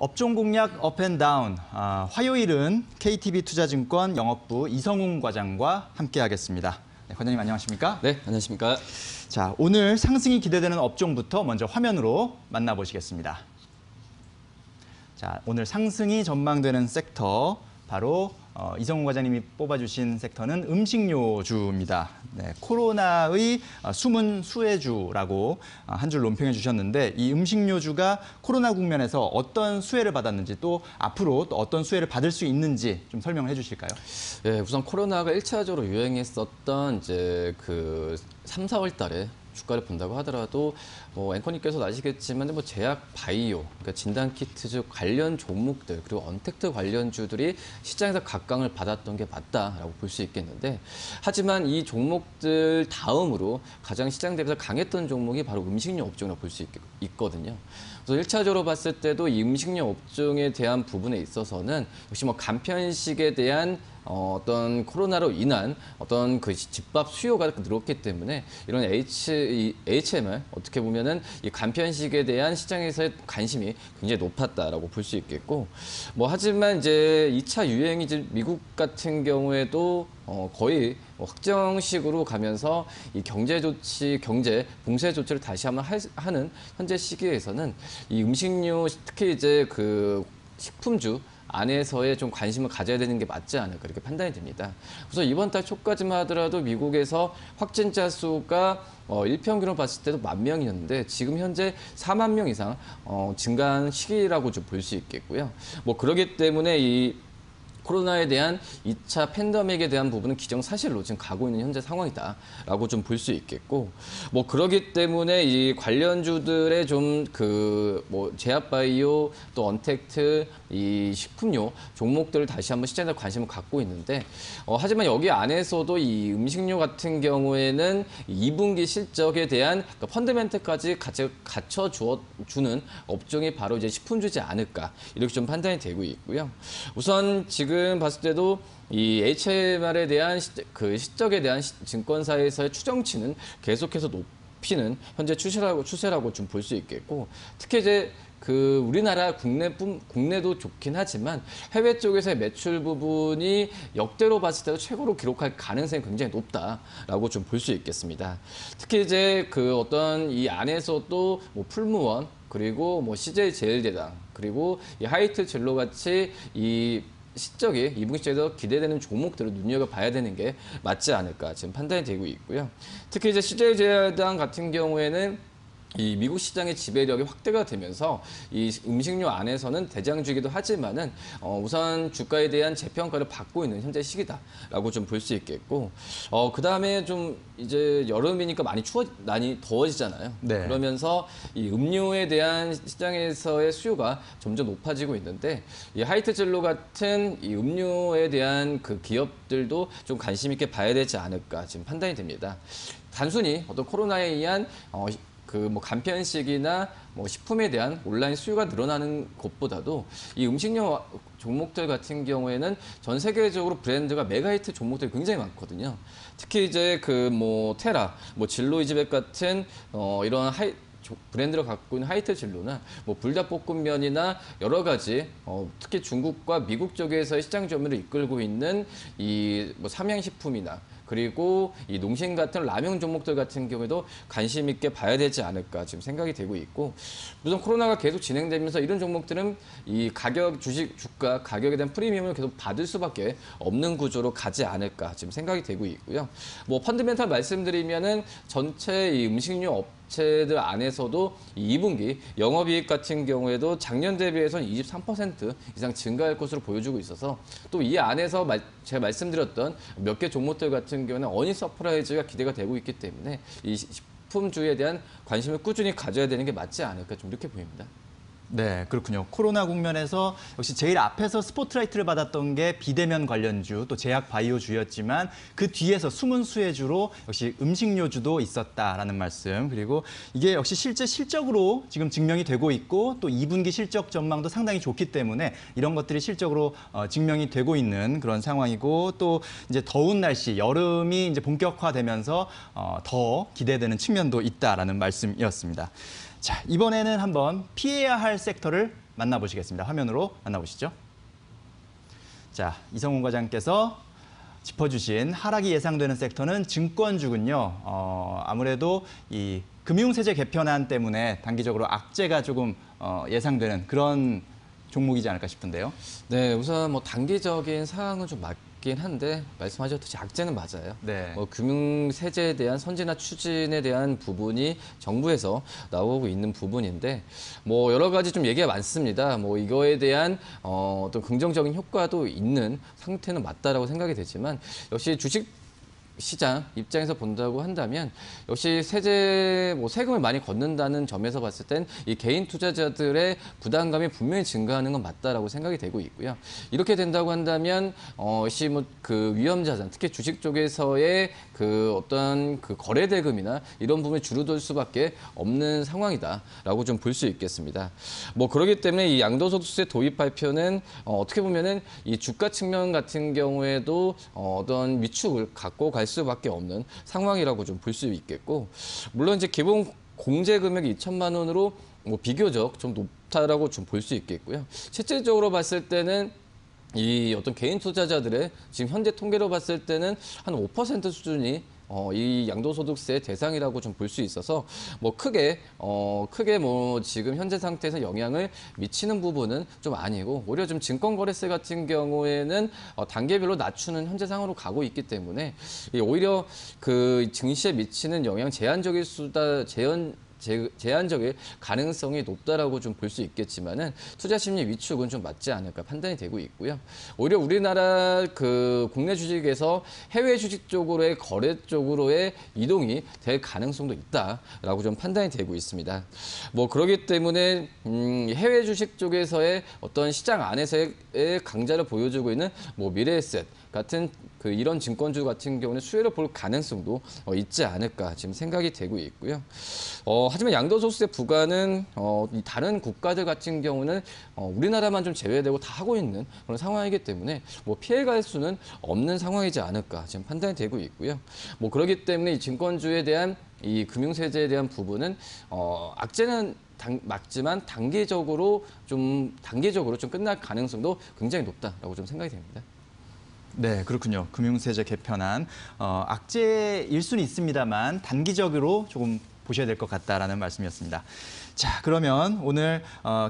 업종 공략 업앤다운. 화요일은 KTB투자증권 영업부 이성웅 과장과 함께하겠습니다. 네, 과장님 안녕하십니까? 네, 안녕하십니까? 자, 오늘 상승이 기대되는 업종부터 먼저 화면으로 만나보시겠습니다. 자, 오늘 상승이 전망되는 섹터 바로 이성웅 과장님이 뽑아주신 섹터는 음식료주입니다. 네, 코로나의 숨은 수혜주라고 한 줄 논평해 주셨는데 이 음식료주가 코로나 국면에서 어떤 수혜를 받았는지 또 앞으로 또 어떤 수혜를 받을 수 있는지 좀 설명을 해주실까요? 네, 우선 코로나가 1차적으로 유행했었던 이제 그 3, 4월 달에 주가를 본다고 하더라도 앵커님께서도 아시겠지만 제약 바이오, 그러니까 진단키트주 관련 종목들 그리고 언택트 관련주들이 시장에서 각광을 받았던 게 맞다라고 볼 수 있겠는데 하지만 이 종목들 다음으로 가장 시장 대비해서 강했던 종목이 바로 음식료 업종이라고 볼 수 있거든요. 그래서 1차적으로 봤을 때도 이 음식료 업종에 대한 부분에 있어서는 역시 간편식에 대한 어떤 코로나로 인한 어떤 그 집밥 수요가 늘었기 때문에 이런 HMR 어떻게 보면은 이 간편식에 대한 시장에서의 관심이 굉장히 높았다라고 볼 수 있겠고 하지만 이제 2차 유행이 이제 미국 같은 경우에도 거의 확정식으로 가면서 이 경제 봉쇄 조치를 다시 한번 하는 현재 시기에서는 이 음식료 특히 이제 그 식품주 안에서의 좀 관심을 가져야 되는 게 맞지 않을까 이렇게 판단이 됩니다. 그래서 이번 달 초까지만 하더라도 미국에서 확진자 수가 일평균으로 봤을 때도 10,000명이었는데 지금 현재 4만 명 이상 증가한 시기라고 좀 볼 수 있겠고요. 그렇기 때문에 이 코로나에 대한 2차 팬데믹에 대한 부분은 기정사실로 지금 가고 있는 현재 상황이다라고 좀 볼 수 있겠고 그러기 때문에 이 관련주들의 좀 제약바이오 또 언택트 이 식품료 종목들을 다시 한번 시장에 관심을 갖고 있는데 하지만 여기 안에서도 이 음식료 같은 경우에는 2분기 실적에 대한 펀더멘털까지 갖춰주는 업종이 바로 이제 식품주지 않을까 이렇게 좀 판단이 되고 있고요. 우선 지금 봤을 때도 이 HMR에 대한 실적에 대한 증권사에서의 추정치는 계속해서 높이는 현재 추세라고 좀 볼 수 있겠고 특히 이제 우리나라 국내도 좋긴 하지만 해외 쪽에서의 매출 부분이 역대로 봤을 때도 최고로 기록할 가능성이 굉장히 높다라고 좀 볼 수 있겠습니다. 특히 이제 어떤 이 안에서도 풀무원 그리고 CJ 제일제당 그리고 이 하이트 진로 같이 이 실적이 2분기 시장에서 기대되는 종목들을 눈여겨봐야 되는 게 맞지 않을까 지금 판단이 되고 있고요. 특히 이제 CJ 제일제당 같은 경우에는 이 미국 시장의 지배력이 확대가 되면서 이 음식료 안에서는 대장주이기도 하지만은 우선 주가에 대한 재평가를 받고 있는 현재 시기다라고 좀 볼 수 있겠고 그 다음에 좀 이제 여름이니까 많이 더워지잖아요. 네. 그러면서 이 음료에 대한 시장에서의 수요가 점점 높아지고 있는데 이 하이트 진로 같은 이 음료에 대한 기업들도 좀 관심 있게 봐야 되지 않을까 지금 판단이 됩니다. 단순히 어떤 코로나에 의한 간편식이나 식품에 대한 온라인 수요가 늘어나는 것보다도 이 음식료 종목들 같은 경우에는 전 세계적으로 브랜드가 메가히트 종목들이 굉장히 많거든요. 특히 이제 테라, 진로이지백 같은 이런 브랜드를 갖고 있는 하이트 진로나 불닭볶음면이나 여러 가지 특히 중국과 미국 쪽에서의 시장 점유를 이끌고 있는 이 삼양식품이나 그리고 이 농심 같은 라면 종목들 같은 경우에도 관심 있게 봐야 되지 않을까 지금 생각이 되고 있고 우선 코로나가 계속 진행되면서 이런 종목들은 이 주가 가격에 대한 프리미엄을 계속 받을 수밖에 없는 구조로 가지 않을까 지금 생각이 되고 있고요. 펀드멘털 말씀드리면은 전체 이 음식료 업체들 안에서도 이 2분기 영업이익 같은 경우에도 작년 대비해서는 23% 이상 증가할 것으로 보여주고 있어서 또 이 안에서 제가 말씀드렸던 몇 개 종목들 같은 경우는 어닝 서프라이즈가 기대가 되고 있기 때문에 이 식품주에 대한 관심을 꾸준히 가져야 되는 게 맞지 않을까 좀 이렇게 보입니다. 네, 그렇군요. 코로나 국면에서 역시 제일 앞에서 스포트라이트를 받았던 게 비대면 관련주, 또 제약 바이오주였지만 그 뒤에서 숨은 수혜주로 역시 음식료주도 있었다라는 말씀. 그리고 이게 역시 실제 실적으로 지금 증명이 되고 있고 또 2분기 실적 전망도 상당히 좋기 때문에 이런 것들이 실적으로 증명이 되고 있는 그런 상황이고 또 이제 더운 날씨, 여름이 이제 본격화되면서 더 기대되는 측면도 있다라는 말씀이었습니다. 자, 이번에는 한번 피해야 할 섹터를 만나보시겠습니다. 화면으로 만나보시죠. 자, 이성훈 과장께서 짚어주신 하락이 예상되는 섹터는 증권주군요. 아무래도 이 금융세제 개편안 때문에 단기적으로 악재가 조금 예상되는 그런 종목이지 않을까 싶은데요. 네, 우선 뭐 단기적인 상황은 좀 맞긴 한데 말씀하셨듯이 악재는 맞아요. 네. 뭐 금융 세제에 대한 선진화 추진에 대한 부분이 정부에서 나오고 있는 부분인데 뭐 여러 가지 좀 얘기가 많습니다. 뭐 이거에 대한 어떤 긍정적인 효과도 있는 상태는 맞다라고 생각이 되지만 역시 주식 시장 입장에서 본다고 한다면 역시 세금을 많이 걷는다는 점에서 봤을 땐 이 개인 투자자들의 부담감이 분명히 증가하는 건 맞다라고 생각이 되고 있고요. 이렇게 된다고 한다면 역시 뭐 그 위험 자산, 특히 주식 쪽에서의 그 어떤 그 거래 대금이나 이런 부분이 줄어들 수밖에 없는 상황이다라고 좀 볼 수 있겠습니다. 뭐 그렇기 때문에 이 양도소득세 도입 발표는 어떻게 보면은 이 주가 측면 같은 경우에도 어떤 위축을 갖고 갈 수밖에 없는 상황이라고 좀 볼 수 있겠고, 물론 이제 기본 공제 금액이 2천만 원으로 뭐 비교적 좀 높다라고 좀 볼 수 있겠고요. 실질적으로 봤을 때는 이 어떤 개인 투자자들의 지금 현재 통계로 봤을 때는 한 5% 수준이 이 양도소득세 대상이라고 좀 볼 수 있어서 뭐 크게 뭐 지금 현재 상태에서 영향을 미치는 부분은 좀 아니고, 오히려 좀 증권거래세 같은 경우에는 단계별로 낮추는 현재 상황으로 가고 있기 때문에 오히려 그 증시에 미치는 영향 제한적일 가능성이 높다라고 좀 볼 수 있겠지만은 투자 심리 위축은 좀 맞지 않을까 판단이 되고 있고요. 오히려 우리나라 그 국내 주식에서 해외 주식 쪽으로의 거래 쪽으로의 이동이 될 가능성도 있다라고 좀 판단이 되고 있습니다. 뭐 그렇기 때문에 해외 주식 쪽에서의 어떤 시장 안에서의 강자를 보여주고 있는 뭐 미래에셋 같은 그 이런 증권주 같은 경우는 수혜를 볼 가능성도 있지 않을까 지금 생각이 되고 있고요. 하지만 양도소득세 부과는 이 다른 국가들 같은 경우는 우리나라만 좀 제외되고 다 하고 있는 그런 상황이기 때문에 뭐 피해갈 수는 없는 상황이지 않을까 지금 판단이 되고 있고요. 뭐 그렇기 때문에 이 증권주에 대한 이 금융세제에 대한 부분은 악재는 맞지만 단기적으로 좀 끝날 가능성도 굉장히 높다라고 좀 생각이 됩니다. 네, 그렇군요. 금융세제 개편안 악재일 수는 있습니다만 단기적으로 조금 보셔야 될 것 같다라는 말씀이었습니다. 자, 그러면 오늘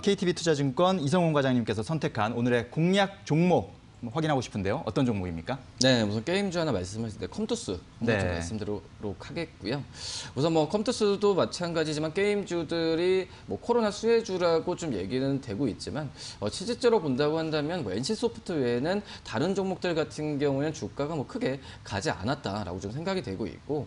KTB투자증권 이성훈 과장님께서 선택한 오늘의 공략 종목 확인하고 싶은데요. 어떤 종목입니까? 네, 우선 게임주 하나 말씀하실 때 컴투스 한번 좀 말씀드리도록 하겠고요. 우선 뭐 컴투스도 마찬가지지만 게임주들이 뭐 코로나 수혜주라고 좀 얘기는 되고 있지만 실질적으로 본다고 한다면 뭐 NC소프트 외에는 다른 종목들 같은 경우에는 주가가 뭐 크게 가지 않았다라고 좀 생각이 되고 있고,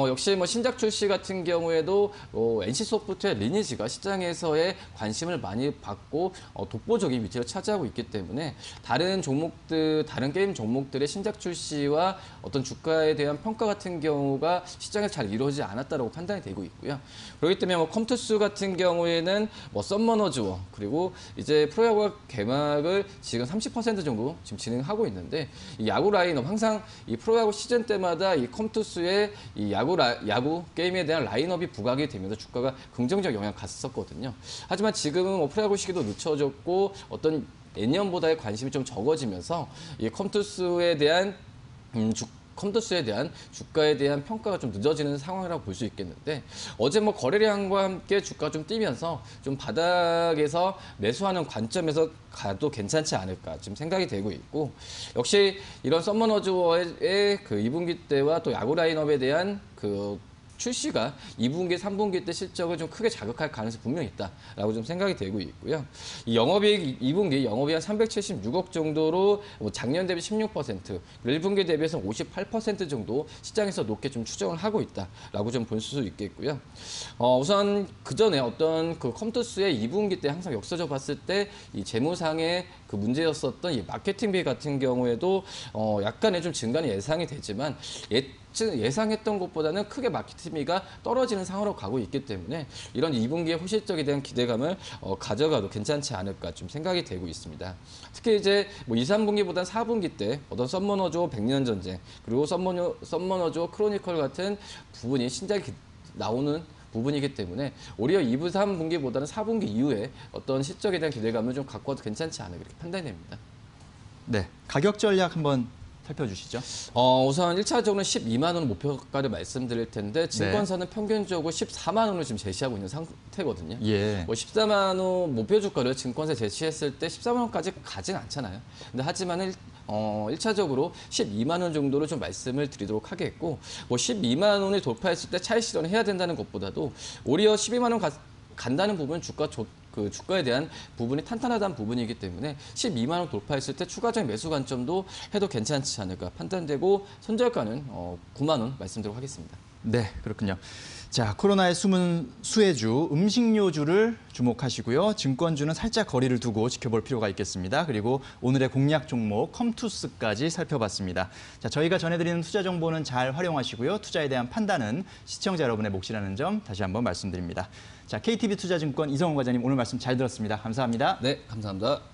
역시 뭐 신작 출시 같은 경우에도 NC소프트의 리니지가 시장에서의 관심을 많이 받고 독보적인 위치를 차지하고 있기 때문에 다른 게임 종목들의 신작 출시와 어떤 주가에 대한 평가 같은 경우가 시장에서 잘 이루어지지 않았다고 판단이 되고 있고요. 그렇기 때문에 뭐 컴투스 같은 경우에는 뭐 썸머너즈워 그리고 이제 프로야구 개막을 지금 30% 정도 지금 진행하고 있는데, 이 야구 라인업 항상 이 프로야구 시즌 때마다 이 컴투스의 이 야구 게임에 대한 라인업이 부각이 되면서 주가가 긍정적 영향을 갔었거든요. 하지만 지금은 뭐 프로야구 시기도 늦춰졌고 어떤 예년보다의 관심이 좀 적어지면서 이 컴투스에 대한 주가에 대한 평가가 좀 늦어지는 상황이라고 볼 수 있겠는데, 어제 뭐 거래량과 함께 주가 좀 뛰면서 좀 바닥에서 매수하는 관점에서 가도 괜찮지 않을까 지금 생각이 되고 있고, 역시 이런 썸머너즈워의 그 2분기 때와 또 야구 라인업에 대한 그 출시가 2분기, 3분기 때 실적을 좀 크게 자극할 가능성이 분명히 있다라고 좀 생각이 되고 있고요. 이 2분기 영업이익 한 376억 정도로 뭐 작년 대비 16%, 1분기 대비해서 58% 정도 시장에서 높게 좀 추정을 하고 있다라고 좀 볼 수 있겠고요. 우선 그 전에 어떤 그 컴투스의 2분기 때 항상 역사적 봤을 때 이 재무상의 그 문제였었던 이 마케팅비 같은 경우에도 약간의 좀 증가는 예상이 되지만 예상했던 것보다는 크게 마케팅비가 떨어지는 상황으로 가고 있기 때문에 이런 2분기의 호실적에 대한 기대감을 가져가도 괜찮지 않을까 좀 생각이 되고 있습니다. 특히 이제 뭐 2, 3분기보다는 4분기 때 어떤 썸머너즈워 100년 전쟁 그리고 썸머너즈워 크로니컬 같은 부분이 신작이 나오는 부분이기 때문에 오히려 2부, 3분기보다는 4분기 이후에 어떤 실적에 대한 기대감을 좀 갖고 와도 괜찮지 않을까 이렇게 판단이 됩니다. 네, 가격 전략 한번 살펴주시죠. 우선 1차적으로는 12만 원 목표가를 말씀드릴 텐데 증권사는 평균적으로 14만 원을 지금 제시하고 있는 상태거든요. 예. 뭐 14만 원 목표 주가를 증권사에 제시했을 때 14만 원까지 가진 않잖아요. 근데 하지만 1차적으로 12만 원 정도로 좀 말씀을 드리도록 하겠고, 뭐 12만 원을 돌파했을 때 차익 실현을 해야 된다는 것보다도 오히려 12만 원 간다는 부분은 주가에 대한 부분이 탄탄하다는 부분이기 때문에 12만 원 돌파했을 때 추가적인 매수 관점도 해도 괜찮지 않을까 판단되고, 손절가는 9만 원 말씀드리도록 하겠습니다. 네, 그렇군요. 자, 코로나의 숨은 수혜주, 음식료주를 주목하시고요. 증권주는 살짝 거리를 두고 지켜볼 필요가 있겠습니다. 그리고 오늘의 공략 종목 컴투스까지 살펴봤습니다. 자, 저희가 전해드리는 투자 정보는 잘 활용하시고요. 투자에 대한 판단은 시청자 여러분의 몫이라는 점 다시 한번 말씀드립니다. 자, KTB 투자증권 이성훈 과장님 오늘 말씀 잘 들었습니다. 감사합니다. 네, 감사합니다.